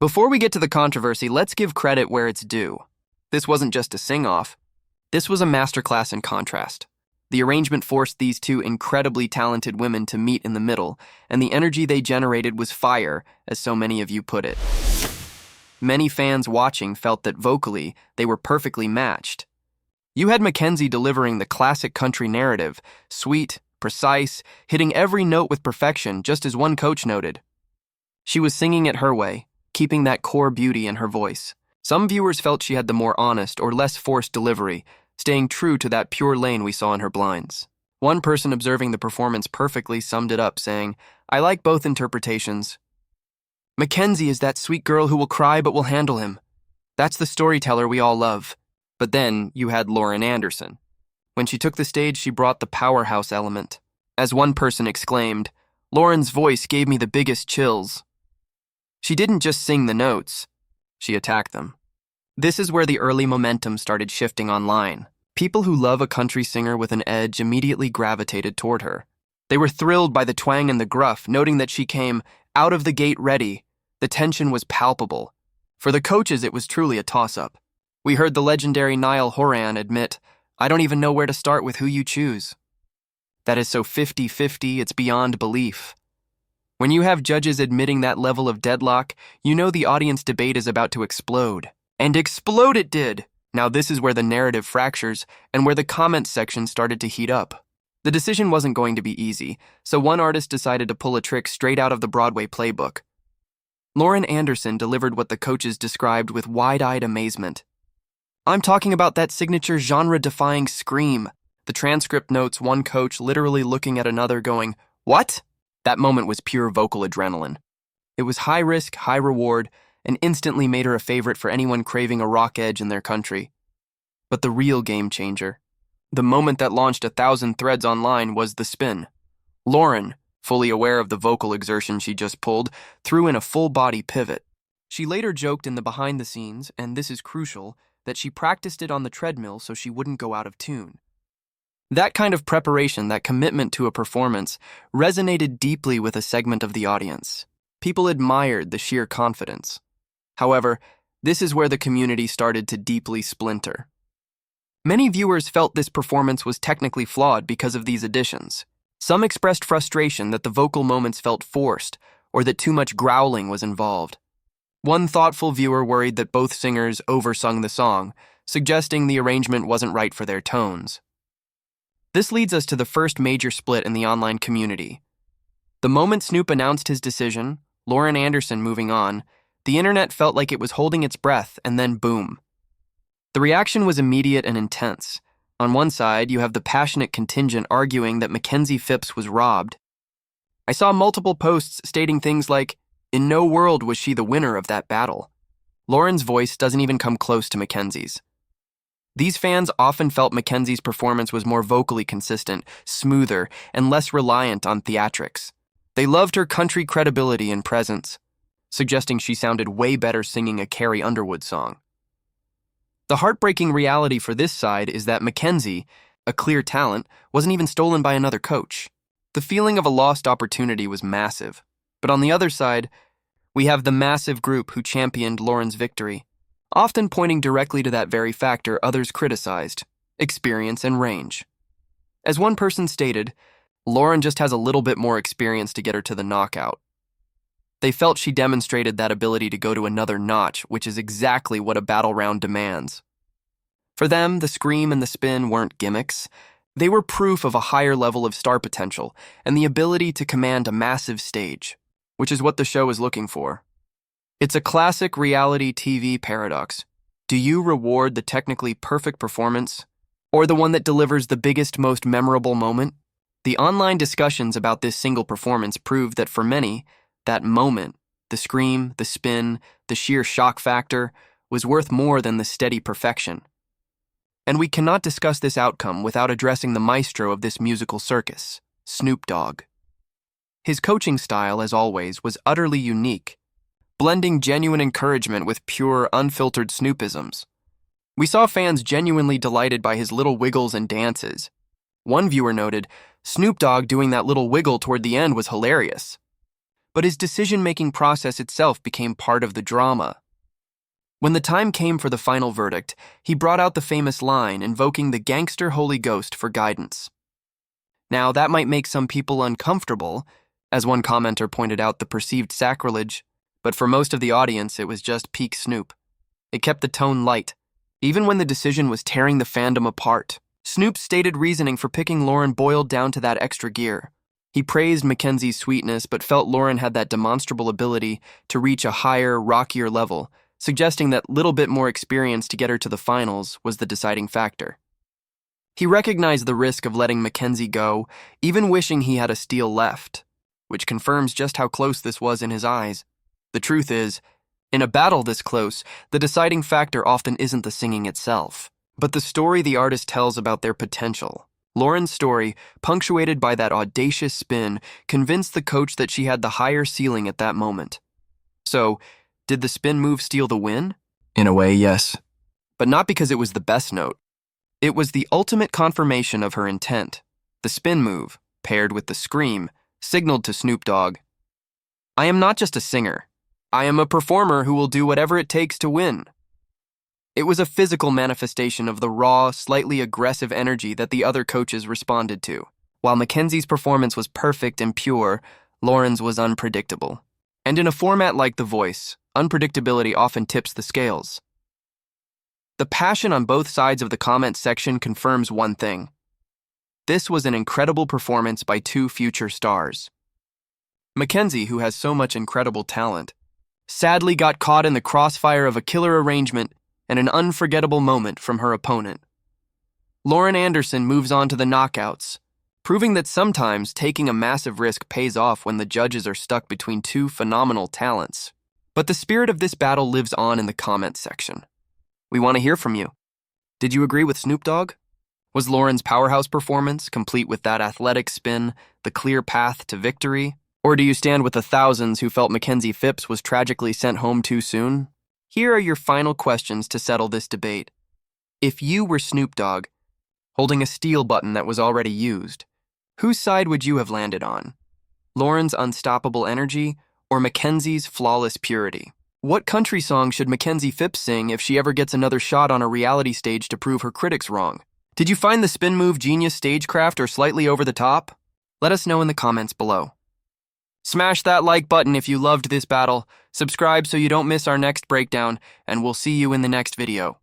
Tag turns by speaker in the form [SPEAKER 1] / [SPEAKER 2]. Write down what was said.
[SPEAKER 1] Before we get to the controversy, let's give credit where it's due. This wasn't just a sing-off. This was a masterclass in contrast. The arrangement forced these two incredibly talented women to meet in the middle, and the energy they generated was fire, as so many of you put it. Many fans watching felt that vocally, they were perfectly matched. You had Makenzie delivering the classic country narrative, sweet, precise, hitting every note with perfection, just as one coach noted. She was singing it her way, keeping that core beauty in her voice. Some viewers felt she had the more honest or less forced delivery, staying true to that pure lane we saw in her blinds. One person observing the performance perfectly summed it up, saying, "I like both interpretations. Makenzie is that sweet girl who will cry but will handle him. That's the storyteller we all love." But then you had Lauren Anderson. When she took the stage, she brought the powerhouse element. As one person exclaimed, "Lauren's voice gave me the biggest chills." She didn't just sing the notes, she attacked them. This is where the early momentum started shifting online. People who love a country singer with an edge immediately gravitated toward her. They were thrilled by the twang and the gruff, noting that she came out of the gate ready. The tension was palpable. For the coaches, it was truly a toss-up. We heard the legendary Niall Horan admit, "I don't even know where to start with who you choose." That is so 50-50, it's beyond belief. When you have judges admitting that level of deadlock, you know the audience debate is about to explode. And explode it did! Now this is where the narrative fractures and where the comments section started to heat up. The decision wasn't going to be easy, so one artist decided to pull a trick straight out of the Broadway playbook. Lauren Anderson delivered what the coaches described with wide-eyed amazement. "I'm talking about that signature genre-defying scream." The transcript notes one coach literally looking at another going, "What?" That moment was pure vocal adrenaline. It was high risk, high reward, and instantly made her a favorite for anyone craving a rock edge in their country. But the real game changer, the moment that launched 1,000 threads online, was the spin. Lauren, fully aware of the vocal exertion she just pulled, threw in a full-body pivot. She later joked in the behind-the-scenes, and this is crucial, that she practiced it on the treadmill so she wouldn't go out of tune. That kind of preparation, that commitment to a performance, resonated deeply with a segment of the audience. People admired the sheer confidence. However, this is where the community started to deeply splinter. Many viewers felt this performance was technically flawed because of these additions. Some expressed frustration that the vocal moments felt forced, or that too much growling was involved. One thoughtful viewer worried that both singers oversung the song, suggesting the arrangement wasn't right for their tones. This leads us to the first major split in the online community. The moment Snoop announced his decision, Lauren Anderson moving on, the internet felt like it was holding its breath, and then boom. The reaction was immediate and intense. On one side, you have the passionate contingent arguing that Makenzie Phipps was robbed. I saw multiple posts stating things like, "In no world was she the winner of that battle." Lauren's voice doesn't even come close to Makenzie's. These fans often felt Makenzie's performance was more vocally consistent, smoother, and less reliant on theatrics. They loved her country credibility and presence, suggesting she sounded way better singing a Carrie Underwood song. The heartbreaking reality for this side is that Makenzie, a clear talent, wasn't even stolen by another coach. The feeling of a lost opportunity was massive. But on the other side, we have the massive group who championed Lauren's victory, often pointing directly to that very factor others criticized: experience and range. As one person stated, Lauren just has a little bit more experience to get her to the knockout. They felt she demonstrated that ability to go to another notch, which is exactly what a battle round demands. For them, the scream and the spin weren't gimmicks. They were proof of a higher level of star potential and the ability to command a massive stage, which is what the show is looking for. It's a classic reality TV paradox. Do you reward the technically perfect performance, or the one that delivers the biggest, most memorable moment? The online discussions about this single performance proved that for many, that moment, the scream, the spin, the sheer shock factor, was worth more than the steady perfection. And we cannot discuss this outcome without addressing the maestro of this musical circus, Snoop Dogg. His coaching style, as always, was utterly unique, blending genuine encouragement with pure, unfiltered Snoopisms. We saw fans genuinely delighted by his little wiggles and dances. One viewer noted, "Snoop Dogg doing that little wiggle toward the end was hilarious." but his decision-making process itself became part of the drama. When the time came for the final verdict, he brought out the famous line invoking the gangster Holy Ghost for guidance. Now, that might make some people uncomfortable, as one commenter pointed out the perceived sacrilege, but for most of the audience, it was just peak Snoop. It kept the tone light, even when the decision was tearing the fandom apart. Snoop's stated reasoning for picking Lauren boiled down to that extra gear. He praised Makenzie's sweetness, but felt Lauren had that demonstrable ability to reach a higher, rockier level, suggesting that little bit more experience to get her to the finals was the deciding factor. He recognized the risk of letting Makenzie go, even wishing he had a steal left, which confirms just how close this was in his eyes. The truth is, in a battle this close, the deciding factor often isn't the singing itself, but the story the artist tells about their potential. Lauren's story, punctuated by that audacious spin, convinced the coach that she had the higher ceiling at that moment. So, did the spin move steal the win? In a way, yes. But not because it was the best note. It was the ultimate confirmation of her intent. The spin move, paired with the scream, signaled to Snoop Dogg, "I am not just a singer. I am a performer who will do whatever it takes to win." It was a physical manifestation of the raw, slightly aggressive energy that the other coaches responded to. While Makenzie's performance was perfect and pure, Lauren's was unpredictable. And in a format like The Voice, unpredictability often tips the scales. The passion on both sides of the comment section confirms one thing. This was an incredible performance by two future stars. Makenzie, who has so much incredible talent, sadly got caught in the crossfire of a killer arrangement and an unforgettable moment from her opponent. Lauren Anderson moves on to the knockouts, proving that sometimes taking a massive risk pays off when the judges are stuck between two phenomenal talents. But the spirit of this battle lives on in the comment section. We want to hear from you. Did you agree with Snoop Dogg? Was Lauren's powerhouse performance, complete with that athletic spin, the clear path to victory? Or do you stand with the thousands who felt Makenzie Phipps was tragically sent home too soon? Here are your final questions to settle this debate. If you were Snoop Dogg, holding a steal button that was already used, whose side would you have landed on? Lauren's unstoppable energy or Makenzie's flawless purity? What country song should Makenzie Phipps sing if she ever gets another shot on a reality stage to prove her critics wrong? Did you find the spin move genius stagecraft or slightly over the top? Let us know in the comments below. Smash that like button if you loved this battle, subscribe so you don't miss our next breakdown, and we'll see you in the next video.